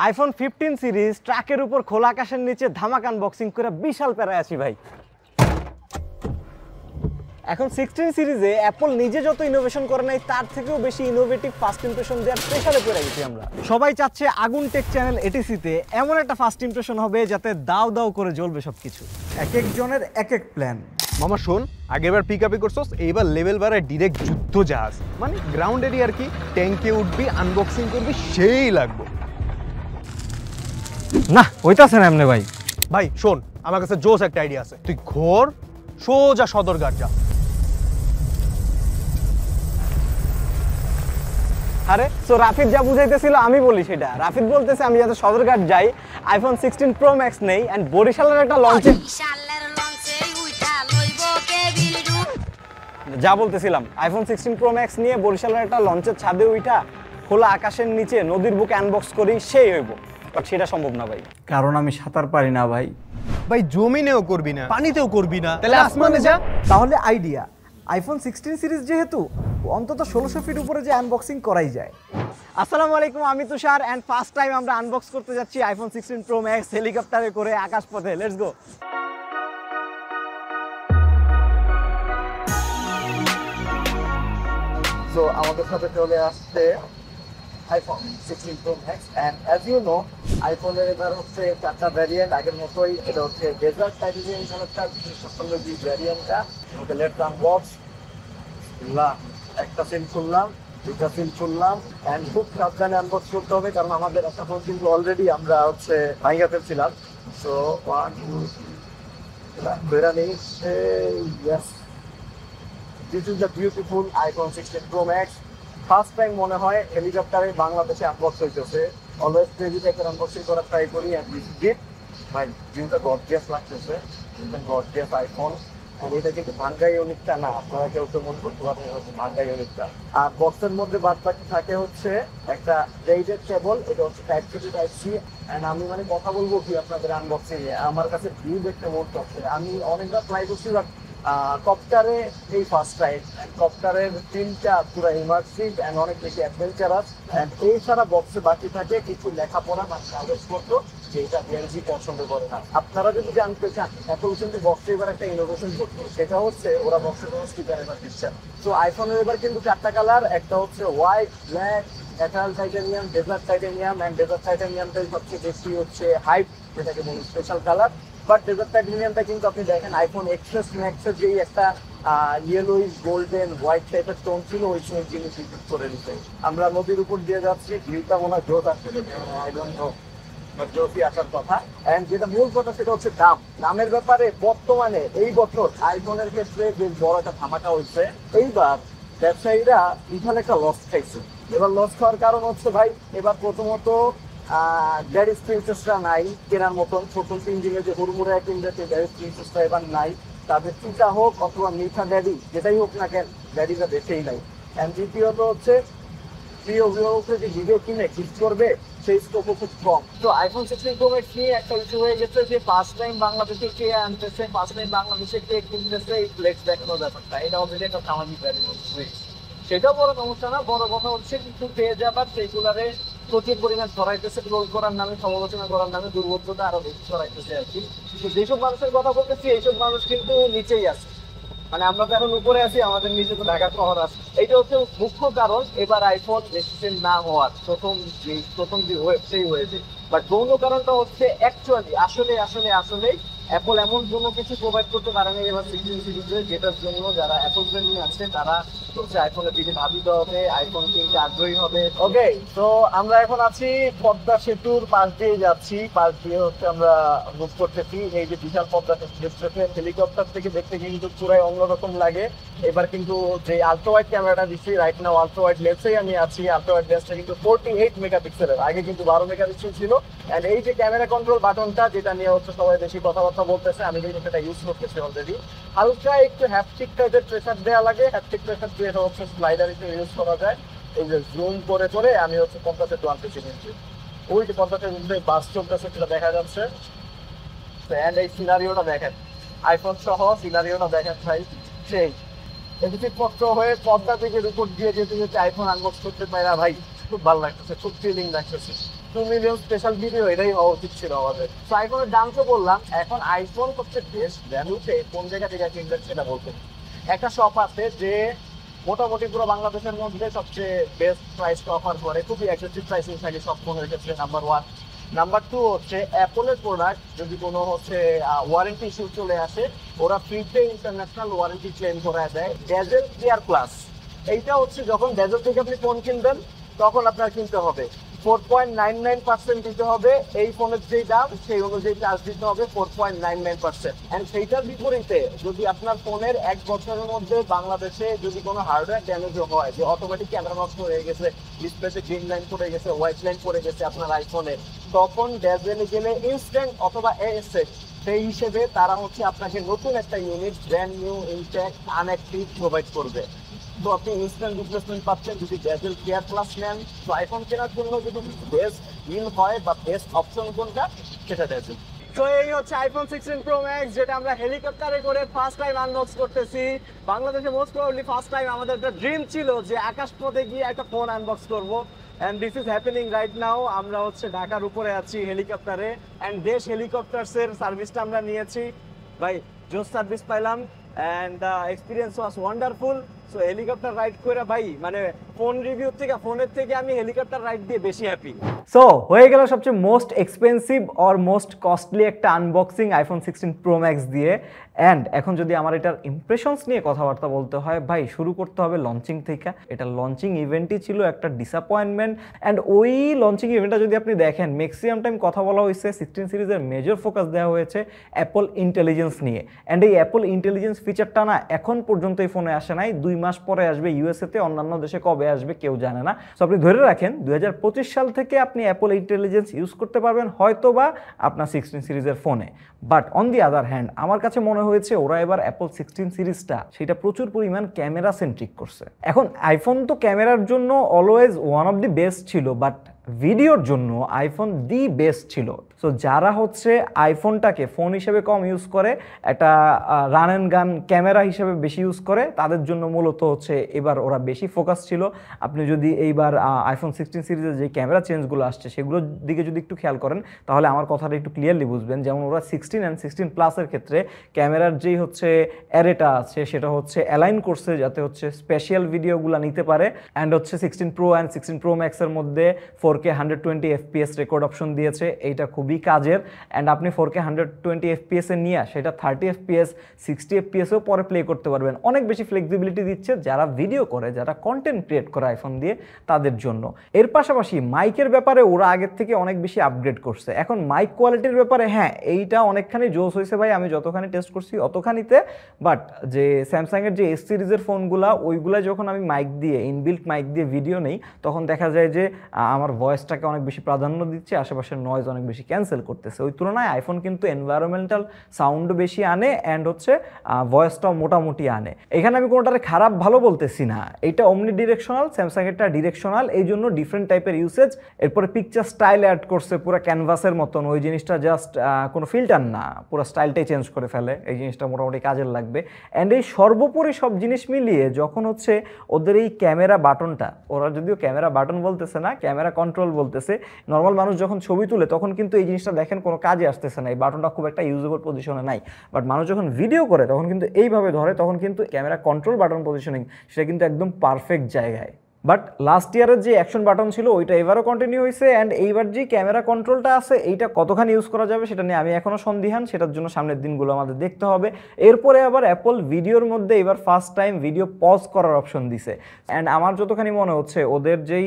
IPhone 15 series ট্রাকের উপর খোলা আকাশের নিচে ধামাক আনবক্সিং করে বিশাল প্যারায় আছি ভাই। এখন 16 সিরিজে অ্যাপল নিজে যত ইনোভেশন করে নাই তার থেকেও বেশি ইনোভেটিভ ফার্স্ট ইমপ্রেশন দেওয়ার প্রেসারে পড়ে গেছি আমরা। সবাই চাচ্ছে আগুন টেক চ্যানেল এটিসিতে এমন একটা ফার্স্ট ইমপ্রেশন হবে যাতে দাও দাও করে জ্বলবে সবকিছু। এক একজনের এক এক প্ল্যান। মামা শোন, আগেরবার পিক আপই করছোস, এইবার লেভেল বাড়ায় ডিরেক্ট যুদ্ধ জাহাজ, মানে গ্রাউন্ড এরিয়া আর কি। ট্যাঙ্কে উঠবি, আনবক্সিং করবি, সেই লাগবে না হইতাছে না এমনি ভাই। ভাই শোন, আমার কাছে জোস একটা আইডিয়া আছে। তুই ঘর সোজা সদরঘাট যা। আরে সো রাফিদ যা বুঝাইতেছিল আমি বলি সেটা। রাফিদ বলতেছে আমি যাতে সদরঘাট যাই, আইফোন 16 প্রো ম্যাক্স নেই এন্ড বরিশালের একটা লঞ্চে যা বলতেছিলাম আইফোন 16 প্রো ম্যাক্স নিয়ে বরিশালের একটা লঞ্চের ছাদে উঠা খোলা আকাশের নিচে নদীর বুকে আনবক্স করি, সেই হইব। বাট সেটা সম্ভব না ভাই, কারণ আমি সাঁতার পারি না ভাই। ভাই জমিনেও করবি না, পানিতেও করবি না, তাহলে আসমানে যা। তাহলে আইডিয়া, আইফোন 16 সিরিজ যেহেতু অন্তত 1600 ফিট উপরে যে আনবক্সিং করাই যায়। আসসালামু আলাইকুম, আমি তুষার এন্ড ফার্স্ট টাইম আমরা আনবক্স করতে যাচ্ছি আইফোন 16 প্রো ম্যাক্স হেলিকপ্টারে করে আকাশপথে। Let's go. সো আমাদের সাথে চলে আসছে iPhone 16 Pro Max and as you know আইফোনের এবার হচ্ছে 4টা ভ্যারিয়েন্ট। আগের মতোই এটা হচ্ছে ডেজার্ট টাইটেনিয়াম কালারটা, বিশেষ ভ্যারিয়েন্টটা। Okay let's unbox. একটা সিম খুললাম, দুটা সিম খুললাম এন্ড খুব সাবধানে আনবক্স করতে হবে, কারণ আমাদের একটা ফোন কিন্তু অলরেডি আমরা হচ্ছে ভাঙা ফেলছিলাম। সো 1 2 বেরা নেই। Yes, this is the beautiful iPhone 16 Pro max. First time মনে হয় হেলিকপ্টারে বাংলাদেশে আনবক্স হইতেছে। অলওয়েজ ক্রেজি টাইপের আনবক্সিং করার ট্রাই করি এন্ড দিস গিফট ভাই জিনিসটা গর্জিয়াস লাগতেছে। Gorgeous iPhone. আর এটা কিন্তু ভাঙ্গা ইউনিটটা না, আপনারা কেউ তো মনে করতে পারেন হচ্ছে ভাঙ্গা ইউনিটটা। আর বক্সের মধ্যে বাদ বাকি থাকে হচ্ছে একটা রেইডেড কেবল, এটা হচ্ছে type C type C. And আমি মানে কথা বলবো কি আপনাদের আনবক্সিং এ, আমার কাছে ভিউ দেখতে মন করছে। আমি অনেকবার ট্রাই করছি বাট কপ্টারে এই ফার্স্ট টাইম। কপ্টারের তিনটা পুরো ইমার্সিভ এন্ড অনেক বেশি অ্যাডভেঞ্চারাস। এন্ড এই ছাড়া বক্সে বাকি থাকে কিছু লেখাপড়া বা কাগজপত্র, যেটা বিএনজি পছন্দ করে না। আপনারা যদি জানতে চান অ্যাপল কিন্তু বক্সে এবার একটা ইনোভেশন করছে, সেটা হচ্ছে ওরা বক্সে কোনো স্টিকার এবার দিচ্ছে। তো আইফোনের এবার কিন্তু 4টা কালার, একটা হচ্ছে white, black, natural titanium, desert titanium. And desert টাইটানিয়ামটাই সবচেয়ে বেশি হচ্ছে হাইপ, যেটাকে বলি স্পেশাল কালার। বাট ডেজার্ট টাইটানিয়ামটা কিন্তু আপনি দেখেন আইফোন এক্সএস ম্যাক্সের যেই একটা ইয়েলোইশ গোল্ডেন হোয়াইট টাইপের টোন ছিল, ওই সময় জিনিস ইউজ করে নিতে। আমরা নদীর উপর দিয়ে যাচ্ছি, ভিউটা মনে হয় জোর আসছে, আই ডোন্ট নো, জোরই আসার কথা। এন্ড যেটা মূল কথা সেটা হচ্ছে দামের ব্যাপারে বর্তমানে এই বছর আইফোনের ক্ষেত্রে বেশ বড় একটা ধামাকা হয়েছে। এইবার ব্যবসায়ীরা এখানে একটা লস খাইছে। এবার লস খাওয়ার কারণ হচ্ছে ভাই, এবার প্রথমত ড্যাডি প্রিন্সেসরা নাই কেনার মতন। প্রথম 3 দিনে যে হুড়মুড়ে কিনবে সেই ড্যাডি প্রিন্সেসরা এবার নাই। তাদের চিটা হোক অথবা মিঠা ড্যাডি, যেটাই হোক না কেন, ড্যাডিটা বেঁচেই নাই। এন্ড দ্বিতীয়ত হচ্ছে প্রিয় অভিভাবককে যে ভিডিও কিনে গিফট করবে সেই স্কোপও খুব কম। তো আইফোন 16 প্রো ম্যাক্স নিয়ে একটা ইস্যু হয়ে গেছে যে ফার্স্ট টাইম বাংলাদেশে কে আনতেছে, ফার্স্ট টাইম বাংলাদেশে কে কিনতেছে, এই ফ্লেক্স দেখানোর ব্যাপারটা, এটা অলরেডি একটা সামাজিক ব্যাপার। সেটাও বড় সমস্যা না, বড় কথা হচ্ছে কিন্তু পেয়ে যাবার সেগুলারে প্রচুর পরিমাণ ছড়াইতেছে, ট্রোল করার নামে, সমালোচনা করার নামে দুর্বোধ্যতা আরো বেশি ছড়াইতেছে আর কি। কিন্তু যেসব মানুষের কথা বলতেছি এইসব মানুষ কিন্তু নিচেই আছে, মানে আমরা তো এখন উপরে আছি, আমাদের নিচে তো ঢাকা শহর আছে। এইটা হচ্ছে মুখ্য কারণ এবার আইফোন রেজিস্ট্রেশন না হওয়ার প্রথম যে ওয়েবসাইট হয়েছে। বাট গৌণ কারণটা হচ্ছে অ্যাকচুয়ালি আসলে অ্যাপল এমন কোনো কিছু প্রোভাইড করতে পারে না এবার 16 সিরিজে, যেটার জন্য যারা অ্যাপল প্রেমী আছে তারা হচ্ছে আইফোনের দিকে ধাবিত হবে, আইফোন কিনতে আগ্রহী হবে। ওকে, তো আমরা এখন আছি পদ্মা সেতুর পাশ দিয়ে যাচ্ছি, পাশ দিয়ে হচ্ছে আমরা মুভ করতেছি। এই যে বিশাল পদ্মা সেতু হেলিকপ্টার থেকে দেখতে কিন্তু পুরাই অন্যরকম লাগে। এবার কিন্তু যে আলট্রা ওয়াইড ক্যামেরাটা দিচ্ছি রাইট নাও, আলট্রা ওয়াইড লেন্সেই আমি আছি। আলট্রা ওয়াইড লেন্সটা কিন্তু 48 মেগাপিক্সেলের, আগে কিন্তু 12 মেগাপিক্সেল ছিল। এন্ড এই যে ক্যামেরা কন্ট্রোল বাটনটা, যেটা নিয়ে হচ্ছে সবাই বেশি কথাবার্তা বলতেছে, আমি কিন্তু সেটা ইউজ করতেছি অলরেডি। হালকা একটু হ্যাপটিক টাইপের প্রেসার দেওয়া লাগে, হ্যাপটিক প্রেসার দিয়ে হচ্ছে স্লাইডার হিসেবে ইউজ করা যায়। এই যে জুম করে করে আমি হচ্ছে পদ্মা সেতু আনতেছি, কিন্তু ওই যে পদ্মা সেতুর মধ্যে বাস চলতেছে সেটা দেখা যাচ্ছে। এন্ড এই সিনারিওটা দেখেন, আইফোন সহ সিনারিওটা দেখেন ভাই, সেই এদিক পত্র হয়ে পদ্মা থেকে উপর দিয়ে যেতে যেতে আইফোন আনবক্স করতে পারে না ভাই, খুব ভালো লাগতেছে, খুব ফিলিং লাগতেছে। 2 মিলিয়ন স্পেশাল ভিডিও, এটাই হওয়া উচিত ছিল আমাদের। তো আইফোনের দাম তো বললাম, এখন আইফোন সবচেয়ে বেস্ট ভ্যালুতে কোন জায়গা থেকে কিনবেন সেটা বলতে। একটা শপ আছে যে মোটামুটি পুরো বাংলাদেশের মধ্যে সবচেয়ে বেস্ট প্রাইসটা অফার করে, খুবই অ্যাগ্রেসিভ প্রাইসিং থাকে সব ফোনের ক্ষেত্রে, নাম্বার 1। নাম্বার 2 হচ্ছে অ্যাপলের প্রোডাক্ট যদি কোনো হচ্ছে ওয়ারেন্টি ইস্যু চলে আসে, ওরা ফ্রিতে ইন্টারন্যাশনাল ওয়ারেন্টি ক্লেম করে দেয়। ডেজেল কেয়ার প্লাস, এইটা হচ্ছে যখন ডেজেল থেকে আপনি ফোন কিনবেন তখন আপনার কিনতে হবে 4.99% দিতে হবে, এই ফোনের যেই দাম সেই অনুযায়ী চার্জ দিতে হবে 4.99%। এন্ড সেইটার বিপরীতে যদি আপনার ফোনের 1 বছরের মধ্যে বাংলাদেশে যদি কোনো হার্ডওয়্যার ড্যামেজও হয়, যে অটোমেটিক ক্যামেরা নষ্ট হয়ে গেছে, ডিসপ্লেতে গ্রিন লাইন পড়ে গেছে, হোয়াইট লাইন পড়ে গেছে আপনার আইফোনে, তখন ডেজেলে গেলে ইনস্ট্যান্ট অথবা এএসএস সেই হিসেবে তারা হচ্ছে আপনাকে নতুন একটা unit brand new intact unactive provide করবে। তো আপনি ইনস্ট্যান্ট রিপ্লেসমেন্ট পাচ্ছেন যদি ডেজেল কেয়ার প্লাস নেন। তো আইফোন কেনার জন্য যদি বেস্ট ডিল হয় বা বেস্ট অপশন কোনটা, সেটা ডেজেল। তো এই হচ্ছে আইফোন 16 প্রো ম্যাক্স, যেটা আমরা হেলিকপ্টারে করে ফার্স্ট টাইম আনবক্স করতেছি। বাংলাদেশে মোস্ট প্রবাবলি ফার্স্ট টাইম আমাদের একটা ড্রিম ছিল যে আকাশপথে গিয়ে একটা ফোন আনবক্স করব, and this is happening right now. আমরা হচ্ছে ঢাকার উপরে আছি হেলিকপ্টারে, এন্ড দেশ হেলিকপ্টারসের সার্ভিসটা আমরা নিয়েছি ভাই, জোস সার্ভিস পাইলাম, and the experience was wonderful. So helicopter ride করে ভাই মানে ফোন রিভিউ থেকে, ফোনের থেকে আমি হেলিকপ্টার রাইড দিয়ে বেশি হ্যাপি। সো হয়ে গেল সবচেয়ে most expensive or most costly একটা আনবক্সিং আইফোন 16 প্রো ম্যাক্স দিয়ে। অ্যান্ড এখন যদি আমার এটার ইমপ্রেশনস নিয়ে কথাবার্তা বলতে হয় ভাই, শুরু করতে হবে লঞ্চিং থেকে। এটা লঞ্চিং ইভেন্টই ছিল একটা ডিসঅ্যাপয়েন্টমেন্ট। অ্যান্ড ওই লঞ্চিং ইভেন্টটা যদি আপনি দেখেন, ম্যাক্সিমাম টাইম কথা বলা হয়েছে 16 সিরিজের মেজর ফোকাস দেওয়া হয়েছে অ্যাপল ইন্টেলিজেন্স নিয়ে। অ্যান্ড এই অ্যাপল ইন্টেলিজেন্স ফিচারটা না এখন পর্যন্ত এই ফোনে আসে নাই, 2 মাস পরে আসবে ইউএসএতে, অন্যান্য দেশে কবে আসবে কেউ জানে না। সো আপনি ধরে রাখেন 2025 সাল থেকে আপনি অ্যাপল ইন্টেলিজেন্স ইউজ করতে পারবেন হয়তো বা আপনার 16 সিরিজের ফোনে। But on the other hand আমার কাছে মনে হয়েছে ওরা এবার অ্যাপল 16 সিরিজটা সেটা প্রচুর পরিমাণ ক্যামেরা সেন্ট্রিক করছে। এখন আইফোন তো ক্যামেরার জন্য always one of the best ছিল, বাট ভিডিওর জন্য আইফোন দি বেস্ট ছিল। সো যারা হচ্ছে আইফোনটাকে ফোন হিসেবে কম ইউজ করে, একটা রান অ্যান্ড গান ক্যামেরা হিসেবে বেশি ইউজ করে, তাদের জন্য মূলত হচ্ছে এবার ওরা বেশি ফোকাস ছিল। আপনি যদি এইবার আইফোন 16 সিরিজের যে ক্যামেরা চেঞ্জগুলো আসছে সেগুলোর দিকে যদি একটু খেয়াল করেন তাহলে আমার কথাটা একটু ক্লিয়ারলি বুঝবেন। যেমন ওরা 16 অ্যান্ড 16 প্লাসের ক্ষেত্রে ক্যামেরার যেই হচ্ছে অ্যারেটা আছে সেটা হচ্ছে অ্যালাইন করছে যাতে হচ্ছে স্পেশাল ভিডিওগুলো নিতে পারে। অ্যান্ড হচ্ছে 16 প্রো অ্যান্ড 16 প্রো ম্যাক্সের মধ্যে 4K 120 FPS রেকর্ড অপশন দিয়েছে, এইটা খুবই কাজের। অ্যান্ড আপনি 4K 120 FPS এ নিয়ে সেটা 30 FPS 60 FPSও পরে প্লে করতে পারবেন। অনেক বেশি ফ্লেক্সিবিলিটি দিচ্ছে যারা ভিডিও করে, যারা কন্টেন্ট ক্রিয়েট করে আইফোন দিয়ে তাদের জন্য। এর পাশাপাশি মাইকের ব্যাপারে ওরা আগের থেকে অনেক বেশি আপগ্রেড করছে। এখন মাইক কোয়ালিটির ব্যাপারে হ্যাঁ এইটা অনেকখানি জোস হয়েছে ভাই, আমি যতখানি টেস্ট করছি অতখানিতে। বাট যে স্যামসাংয়ের যে এস সিরিজের ফোনগুলা ওইগুলা যখন আমি মাইক দিয়ে ইনবিল্ট মাইক দিয়ে ভিডিও নেই তখন দেখা যায় যে আমার ভয়েসটাকে অনেক বেশি প্রাধান্য দিচ্ছে, আশেপাশের নয়েজ অনেক বেশি ক্যান্সেল করতেছে। ওই তুলনায় আইফোন কিন্তু এনভায়রনমেন্টাল সাউন্ডও বেশি আনে অ্যান্ড হচ্ছে ভয়েসটাও মোটামুটি আনে। এখানে আমি কোনোটারে খারাপ ভালো বলতেছি না, এটা অমনি ডিরেকশনাল, স্যামসাংয়েরটা ডিরেকশনাল, এই জন্য ডিফারেন্ট টাইপের ইউসেজ। এরপরে পিকচার স্টাইল অ্যাড করছে পুরো ক্যানভাসের মতন, ওই জিনিসটা জাস্ট কোনো ফিল্টার না, পুরো স্টাইলটাই চেঞ্জ করে ফেলে, এই জিনিসটা মোটামুটি কাজের লাগবে। অ্যান্ড এই সর্বোপরি সব জিনিস মিলিয়ে যখন হচ্ছে ওদের এই ক্যামেরা বাটনটা, ওরা যদিও ক্যামেরা বাটন বলতেছে না, ক্যামেরা কন্ট্রোল বলতেছে, নর্মাল মানুষ যখন ছবি তুলে তখন কিন্তু এই জিনিসটা দেখেন কোনো কাজে আসতেছে না, এই বাটনটা খুব একটা ইউজেবল পজিশনে নাই। বাট মানুষ যখন ভিডিও করে তখন কিন্তু এইভাবে ধরে, তখন কিন্তু ক্যামেরা কন্ট্রোল বাটন পজিশনিং সেটা কিন্তু একদম পারফেক্ট জায়গায়। বাট লাস্ট ইয়ারের যে অ্যাকশন বাটন ছিল ওইটা এবারও কন্টিনিউ হয়েছে। অ্যান্ড এইবার যে ক্যামেরা কন্ট্রোলটা আছে এইটা কতখানি ইউজ করা যাবে সেটা নিয়ে আমি এখনও সন্দিহান, সেটার জন্য সামনের দিনগুলো আমাদের দেখতে হবে। এরপরে আবার অ্যাপল ভিডিওর মধ্যে এবার ফার্স্ট টাইম ভিডিও পজ করার অপশন দিছে। অ্যান্ড আমার যতখানি মনে হচ্ছে ওদের যেই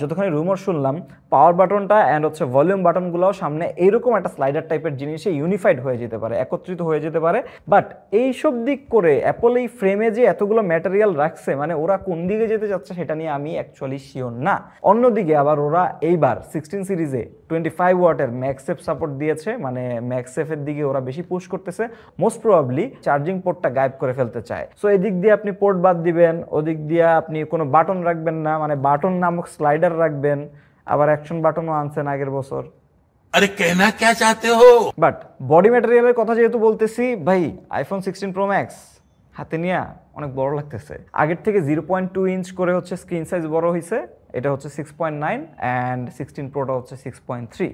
যতখানি রুমার শুনলাম, পাওয়ার বাটনটা অ্যান্ড হচ্ছে ভলিউম বাটনগুলোও সামনে এইরকম একটা স্লাইডার টাইপের জিনিসে ইউনিফাইড হয়ে যেতে পারে, একত্রিত হয়ে যেতে পারে। বাট এইসব দিক করে অ্যাপল এই ফ্রেমে যে এতগুলো ম্যাটেরিয়াল রাখছে, মানে ওরা কোন দিকে যেতে চাচ্ছে সেটা নিয়ে আমি অ্যাকচুয়ালি শিওর না। অন্যদিকে আবার ওরা এইবার 16 সিরিজে 25 ওয়াটের ম্যাক্সেফ সাপোর্ট দিয়েছে, মানে ম্যাক্সেফের দিকে ওরা বেশি পুশ করতেছে। মোস্ট প্রবাবলি চার্জিং পোর্টটা গায়েব করে ফেলতে চায়। সো এদিক দিয়ে আপনি পোর্ট বাদ দিবেন, ওদিক দিয়ে আপনি কোনো বাটন রাখবেন না, মানে বাটন নামক স্লাইডার রাখবেন। আবার অ্যাকশন বাটনও আনছেন আগের বছর। अरे कहना क्या चाहते हो? বাট বডি ম্যাটেরিয়ালের কথা যেহেতু বলতেছি ভাই, আইফোন 16 প্রো ম্যাক্স হাতে নিয়ে অনেক বড় লাগতেছে। আগের থেকে 0.2 ইঞ্চ করে হচ্ছে স্ক্রিন সাইজ বড় হয়েছে, এটা হচ্ছে 6.9 অ্যান্ড 16 প্রোটা হচ্ছে 6.3।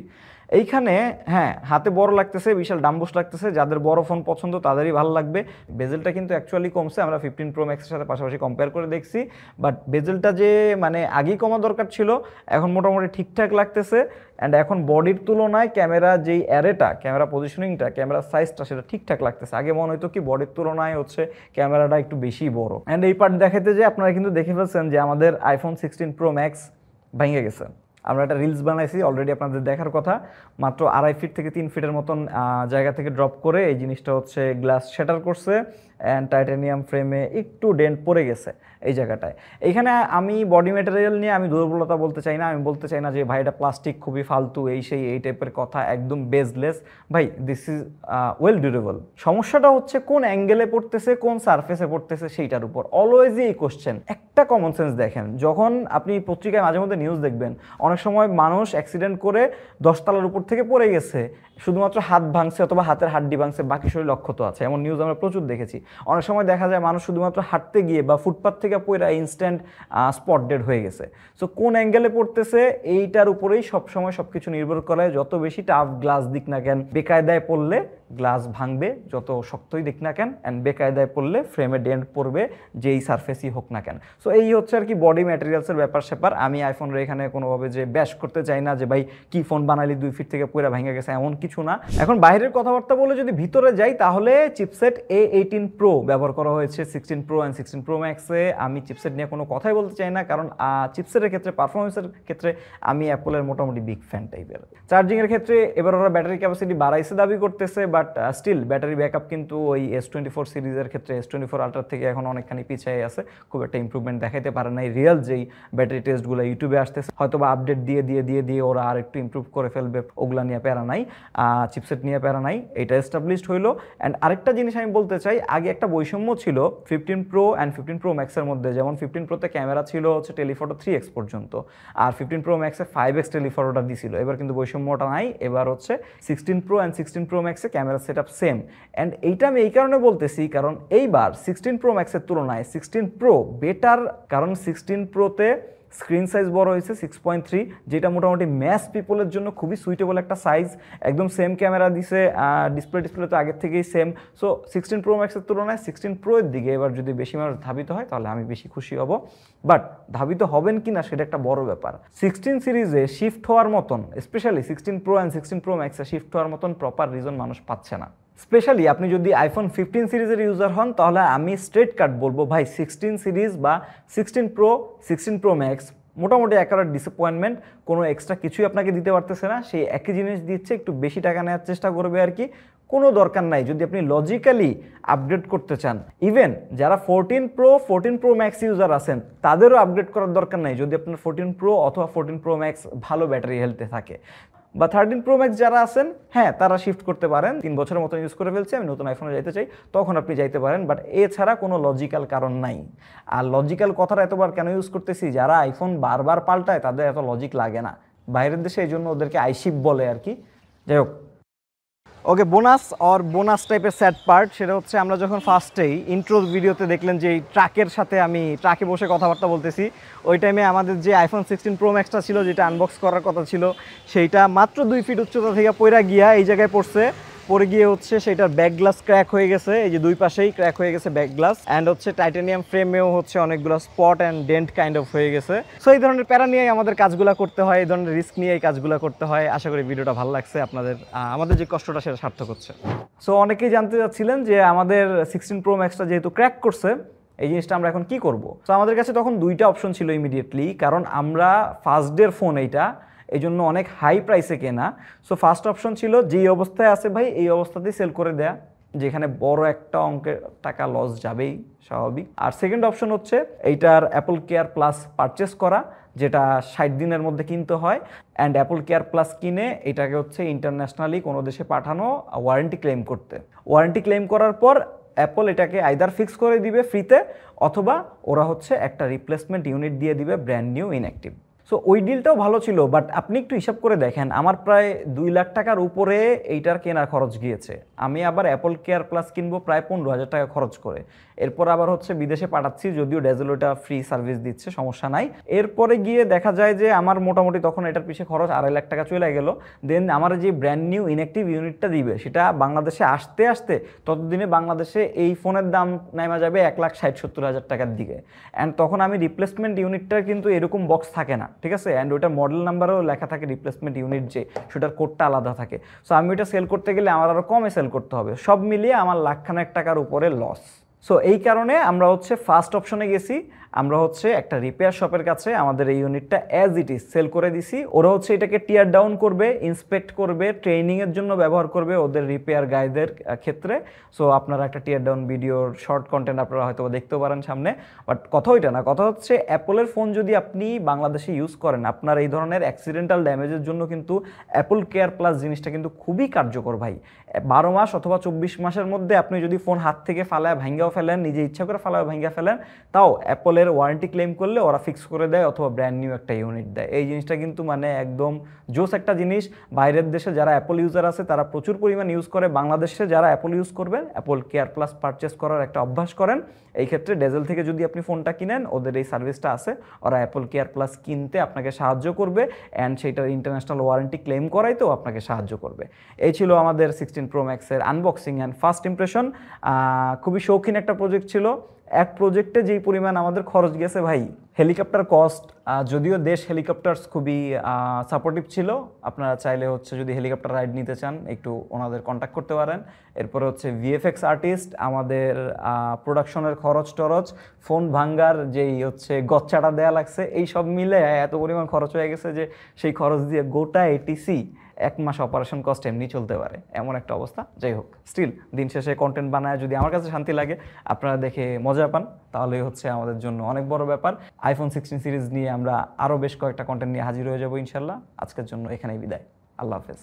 এইখানে হ্যাঁ হাতে বড় লাগতেছে, বিশাল ডাম্বুস লাগতেছে, যাদের বড় ফোন পছন্দ তাদেরই ভালো লাগবে। বেজেলটা কিন্তু অ্যাকচুয়ালি কমছে, আমরা 15 প্রো ম্যাক্সের সাথে পাশাপাশি কম্পেয়ার করে দেখছি, বাট বেজেলটা যে মানে আগেই কমা দরকার ছিল, এখন মোটামুটি ঠিকঠাক লাগতেছে। অ্যান্ড এখন বডির তুলনায় ক্যামেরা যেই অ্যারেটা, ক্যামেরা পজিশনিংটা, ক্যামেরার সাইজটা সেটা ঠিকঠাক লাগতেছে। আগে মনে হতো কি বডির তুলনায় হচ্ছে ক্যামেরাটা একটু বেশি বড়। অ্যান্ড এই পার্ট দেখাতে যে আপনারা কিন্তু দেখে ফেলছেন যে আমাদের আইফোন 16 প্রো ম্যাক্স ভেঙে গেছে। আমরা একটা রিলস বানাইছি অলরেডি, আপনাদের দেখার কথা। মাত্র 2.5 ফিট থেকে 3 ফিটের মতন জায়গা থেকে ড্রপ করে এই জিনিসটা হচ্ছে গ্লাস শ্যাটার করছে অ্যান্ড টাইটানিয়াম ফ্রেমে একটু ডেন্ট পড়ে গেছে এই জায়গাটায়। এইখানে আমি বডি ম্যাটেরিয়াল নিয়ে আমি দুর্বলতা বলতে চাই না, আমি বলতে চাই না যে ভাই এটা প্লাস্টিক খুবই ফালতু এই সেই এই টাইপের কথা, একদম বেসলেস ভাই, দিস ইজ ওয়েল ডিউরেবল। সমস্যাটা হচ্ছে কোন অ্যাঙ্গেলে পড়তেছে, কোন সারফেসে পড়তেছে সেইটার উপর অলওয়েজই এই কোশ্চেন। একটা কমন সেন্স দেখেন, যখন আপনি পত্রিকায় মাঝে মধ্যে নিউজ দেখবেন অনেক সময় মানুষ অ্যাক্সিডেন্ট করে 10 তলার উপর থেকে পড়ে গেছে, শুধুমাত্র হাত ভাঙছে অথবা হাতের হাড্ডি ভাঙছে, বাকি শরীর অক্ষত আছে, এমন নিউজ আমরা প্রচুর দেখেছি। অনেক সময় দেখা যায় মানুষ শুধুমাত্র হাঁটতে গিয়ে বা ফুটপাথ থেকে পড়ে ইনস্ট্যান্ট স্পট ডেড হয়ে গেছে। সো কোন অ্যাঙ্গেলে পড়তেছে এইটার উপরেই সবসময় সব কিছু নির্ভর করে। যত বেশি টাফ গ্লাস দিক না কেন, বেকায়দায় পড়লে গ্লাস ভাঙবে, যত শক্তই দিক না কেন, অ্যান্ড বেকায়দায় পড়লে ফ্রেমে ডেন্ট পড়বে, যেই সারফেসই হোক না কেন। সো এই হচ্ছে আর কি বডি ম্যাটেরিয়ালসের ব্যাপার স্যাপার। আমি আইফোনের এখানে কোনোভাবে যে ব্যাশ করতে চাই না যে ভাই কি ফোন বানালি 2 ফিট থেকে পড়ে ভেঙে গেছে, এমন কিছু না। এখন বাইরের কথাবার্তা বলে যদি ভিতরে যাই, তাহলে চিপসেট A18 প্রো ব্যবহার করা হয়েছে 16 প্রো অ্যান্ড 16 প্রো ম্যাক্সে। আমি চিপসেট নিয়ে কোনো কথাই বলতে চাই না, কারণ চিপসেটের ক্ষেত্রে, পারফরমেন্সের ক্ষেত্রে আমি অ্যাপলের মোটামুটি বিগ ফ্যান টাইপের। চার্জিংয়ের ক্ষেত্রে এবার ওরা ব্যাটারি ক্যাপাসিটি বাড়াইছে দাবি করতেছে, বাট স্টিল ব্যাটারি ব্যাকআপ কিন্তু ওই S24 সিরিজের ক্ষেত্রে S24 আলট্রার থেকে এখন অনেকখানি পিছিয়ে আছে, খুব একটা ইম্প্রুভমেন্ট দেখাইতে পারে নাই। রিয়েল যেই ব্যাটারি টেস্টগুলো ইউটিউবে আসতেছে, হয়তো বা আপডেট দিয়ে দিয়ে দিয়ে দিয়ে ওরা আর একটু ইম্প্রুভ করে ফেলবে, ওগুলা নিয়ে প্যারা নাই, চিপসেট নিয়ে প্যারা নাই, এটা এস্টাবলিশড হইলো। অ্যান্ড আরেকটা জিনিস আমি বলতে চাই, আগে একটা বৈষম্য ছিল 15 প্রো অ্যান্ড 15 প্রো ম্যাক্সের মধ্যে। যেমন 15 প্রোতে ক্যামেরা ছিল হচ্ছে টেলিফটো 3x পর্যন্ত, আর 15 প্রো ম্যাক্সে 5x টেলিফটোটা দিছিল। এবার কিন্তু বৈষম্যটা নাই, এবার হচ্ছে 16 প্রো অ্যান্ড 16 প্রো ম্যাক্সে camera set up same. And এইটা আমি এই কারণে বলতেছি, কারণ এইবার 16 প্রো ম্যাক্সের তুলনায় 16 প্রো বেটার, কারণ 16 প্রোতে স্ক্রিন সাইজ বড় হয়েছে 6.3, যেটা মোটামুটি ম্যাস পিপলের জন্য খুবই সুইটেবল একটা সাইজ। একদম সেম ক্যামেরা দিছে, ডিসপ্লে তো আগের থেকেই সেম। সো 16 প্রো ম্যাক্সের তুলনায় 16 প্রো এর দিকে এবার যদি বেশি মানুষ ধাবিত হয় তাহলে আমি বেশি খুশি হব। বাট ধাবিত হবেন কি না সেটা একটা বড় ব্যাপার। 16 সিরিজে শিফট হওয়ার মতন, স্পেশালি 16 প্রো অ্যান্ড 16 প্রো ম্যাক্সে শিফট হওয়ার মতন প্রপার রিজন মানুষ পাচ্ছে না। স্পেশালি আপনি যদি আইফোন 15 সিরিজের ইউজার হন, তাহলে আমি স্ট্রেট কাট বলবো ভাই 16 সিরিজ বা 16 প্রো 16 প্রো ম্যাক্স মোটামুটি একেবারে ডিসঅ্যাপয়েন্টমেন্ট, কোনো এক্সট্রা কিছুই আপনাকে দিতে পারতেছে না, সেই একই জিনিস দিচ্ছে, একটু বেশি টাকা নেওয়ার চেষ্টা করবে আর কি। কোনো দরকার নাই যদি আপনি লজিক্যালি আপগ্রেড করতে চান। ইভেন যারা 14 প্রো ম্যাক্স ইউজার আছেন তাদেরও আপগ্রেড করার দরকার নাই যদি আপনার 14 প্রো অথবা 14 প্রো ম্যাক্স ভালো ব্যাটারি হেলথে থাকে। বা 13 প্রো ম্যাক্স যারা আছেন, হ্যাঁ তারা শিফট করতে পারেন, 3 বছরের মতো ইউজ করে ফেলছে, আমি নতুন আইফোনে যাইতে চাই, তখন আপনি যাইতে পারেন। বাট এছাড়া কোনো লজিক্যাল কারণ নাই। আর লজিক্যাল কথাটা এতবার কেন ইউজ করতেছি, যারা আইফোন বারবার পাল্টায় তাদের এত লজিক লাগে না, বাইরের দেশে এই জন্য ওদেরকে আইশিপ বলে আর কি। যাই হোক, ওকে, বোনাস টাইপের স্যাড পার্ট সেটা হচ্ছে আমরা যখন ফার্স্টেই ইন্ট্রো ভিডিওতে দেখলেন যে এই ট্রাকের সাথে আমি ট্রাকে বসে কথাবার্তা বলতেছি, ওই টাইমে আমাদের যে আইফোন 16 প্রো ম্যাক্সটা ছিল যেটা আনবক্স করার কথা ছিল, সেইটা মাত্র 2 ফিট উচ্চতা থেকে পড়ে গিয়া এই জায়গায় পড়ে গিয়ে হচ্ছে সেটার ব্যাক গ্লাস ক্র্যাক হয়ে গেছে, এই যে দুই পাশেই ক্র্যাক হয়ে গেছে ব্যাক গ্লাস, অ্যান্ড হচ্ছে টাইটানিয়াম ফ্রেমেও হচ্ছে অনেকগুলো spot and dent kind of হয়ে গেছে। সো এই ধরনের প্যারা নিয়েই আমাদের কাজগুলো করতে হয়, এই ধরনের রিস্ক নিয়ে এই কাজগুলো করতে হয়। আশা করি ভিডিওটা ভালো লাগছে আপনাদের, আমাদের যে কষ্টটা সেটা সার্থক হচ্ছে। সো অনেকেই জানতে চাচ্ছিলেন যে আমাদের 16 প্রো ম্যাক্সটা যেহেতু ক্র্যাক করছে, এই জিনিসটা আমরা এখন কি করব। তো আমাদের কাছে তখন দুইটা অপশন ছিল ইমিডিয়েটলি, কারণ আমরা ফার্স্ট ডের ফোন এইটা, এই জন্য অনেক হাই প্রাইসে কেনা। সো ফার্স্ট অপশন ছিল যেই অবস্থায় আছে ভাই এই অবস্থাতেই সেল করে দেয়া, যেখানে বড় একটা অঙ্কের টাকা লস যাবেই স্বাভাবিক। আর সেকেন্ড অপশন হচ্ছে এইটার অ্যাপল কেয়ার প্লাস পারচেস করা, যেটা 60 দিনের মধ্যে কিনতে হয়, অ্যান্ড অ্যাপল কেয়ার প্লাস কিনে এটাকে হচ্ছে ইন্টারন্যাশনালি কোনো দেশে পাঠানো, ওয়ারেন্টি ক্লেম করতে। ওয়ারেন্টি ক্লেম করার পর অ্যাপল এটাকে আইদার ফিক্স করে দিবে ফ্রিতে, অথবা ওরা হচ্ছে একটা রিপ্লেসমেন্ট ইউনিট দিয়ে দিবে ব্র্যান্ড নিউ ইনঅ্যাক্টিভ। সো ওই ডিলটাও ভালো ছিল, বাট আপনি একটু হিসাব করে দেখেন আমার প্রায় 2 লাখ টাকার উপরে এইটার কেনার খরচ গিয়েছে। আমি আবার অ্যাপল কেয়ার প্লাস কিনবো প্রায় 15,000 টাকা খরচ করে। এরপর আবার হচ্ছে বিদেশে পাঠাচ্ছি, যদিও ডেজেল ওটা ফ্রি সার্ভিস দিচ্ছে, সমস্যা নাই। এরপরে গিয়ে দেখা যায় যে আমার মোটামুটি তখন এটার পিছিয়ে খরচ 2.5 লাখ টাকা চলে গেল। দেন আমার যে ব্র্যান্ড নিউ ইনঅ্যাক্টিভ ইউনিটটা দিবে সেটা বাংলাদেশে আসতে আসতে ততদিনে বাংলাদেশে এই ফোনের দাম নেমা যাবে 1,60,000-1,70,000 টাকার দিকে। অ্যান্ড তখন আমি রিপ্লেসমেন্ট ইউনিটটার কিন্তু এরকম বক্স থাকে না, ঠিক আছে? অ্যান্ড ওইটা মডেল নাম্বারও লেখা থাকে রিপ্লেসমেন্ট ইউনিট, যে সেটার কোডটা আলাদা থাকে। সো আমি ওইটা সেল করতে গেলে আমার আরও কমে সেল করতে হবে। সব মিলিয়ে আমার 1,00,000 টাকার উপরে লস। সো এই কারণে আমরা হচ্ছে ফার্স্ট অপশনে গেছি, আমরা হচ্ছে একটা রিপেয়ার শপের কাছে আমাদের এই ইউনিটটা অ্যাজ ইট ইজ সেল করে দিছি। ওরা হচ্ছে এটাকে টিয়ার ডাউন করবে, ইন্সপেক্ট করবে, ট্রেনিংয়ের জন্য ব্যবহার করবে ওদের রিপেয়ার গাইডের ক্ষেত্রে। সো আপনারা একটা টিয়ার ডাউন ভিডিওর শর্ট কন্টেন্ট আপনারা হয়তো দেখতেও পারেন সামনে। বাট কথা ওইটা না, কথা হচ্ছে অ্যাপলের ফোন যদি আপনি বাংলাদেশে ইউজ করেন, আপনার এই ধরনের অ্যাক্সিডেন্টাল ড্যামেজের জন্য কিন্তু অ্যাপল কেয়ার প্লাস জিনিসটা কিন্তু খুবই কার্যকর ভাই। 12 মাস অথবা 24 মাসের মধ্যে আপনি যদি ফোন হাত থেকে ফালায় ভাঙ্গাও ফেলেন, নিজে ইচ্ছা করে ফালায় ভাঙ্গা ফেলেন, তাও অ্যাপলের ওয়ারেন্টি ক্লেম করলে ওরা ফিক্স করে দেয় অথবা ব্র্যান্ড নিউ একটা ইউনিট দেয়। এই জিনিসটা কিন্তু মানে একদম জোস একটা জিনিস। বাইরের দেশে যারা অ্যাপল ইউজার আছে তারা প্রচুর পরিমাণ ইউজ করে, বাংলাদেশে যারা অ্যাপল ইউজ করবেন অ্যাপল কেয়ার প্লাস পারচেস করার একটা অভ্যাস করেন। এই ক্ষেত্রে ডেজেল থেকে যদি আপনি ফোনটা কিনেন, ওদের এই সার্ভিসটা আছে, ওরা অ্যাপল কেয়ার প্লাস কিনতে আপনাকে সাহায্য করবে অ্যান্ড সেইটার ইন্টারন্যাশনাল ওয়ারেন্টি ক্লেম করাইতেও আপনাকে সাহায্য করবে। এই ছিল আমাদের 16 Pro Max এর আনবক্সিং অ্যান্ড ফার্স্ট ইমপ্রেশন। খুবই শৌখিন একটা প্রজেক্ট ছিল। এক প্রজেক্টে যেই পরিমাণ আমাদের খরচ গেছে ভাই, হেলিকপ্টার কস্ট, যদিও দেশ হেলিকপ্টারস খুবই সাপোর্টিভ ছিল, আপনারা চাইলে হচ্ছে যদি হেলিকপ্টার রাইড নিতে চান একটু ওনাদের কন্ট্যাক্ট করতে পারেন। এরপরে হচ্ছে ভিএফএক্স আর্টিস্ট, আমাদের প্রোডাকশনের খরচ টরচ, ফোন ভাঙ্গার যেই হচ্ছে গচ্চাটা দেয়া লাগছে, এই সব মিলে এত পরিমাণ খরচ হয়ে গেছে যে সেই খরচ দিয়ে গোটা এটিসি 1 মাস অপারেশন কস্ট এমনি চলতে পারে, এমন একটা অবস্থা। যাই হোক, স্টিল দিন শেষে কন্টেন্ট বানায় যদি আমার কাছে শান্তি লাগে, আপনারা দেখে মজা পান, তাহলেই হচ্ছে আমাদের জন্য অনেক বড় ব্যাপার। আইফোন 16 সিরিজ নিয়ে আমরা আরও বেশ কয়েকটা কন্টেন্ট নিয়ে হাজির হয়ে যাবো ইনশাল্লাহ। আজকের জন্য এখানেই বিদায়, আল্লাহ হাফেজ।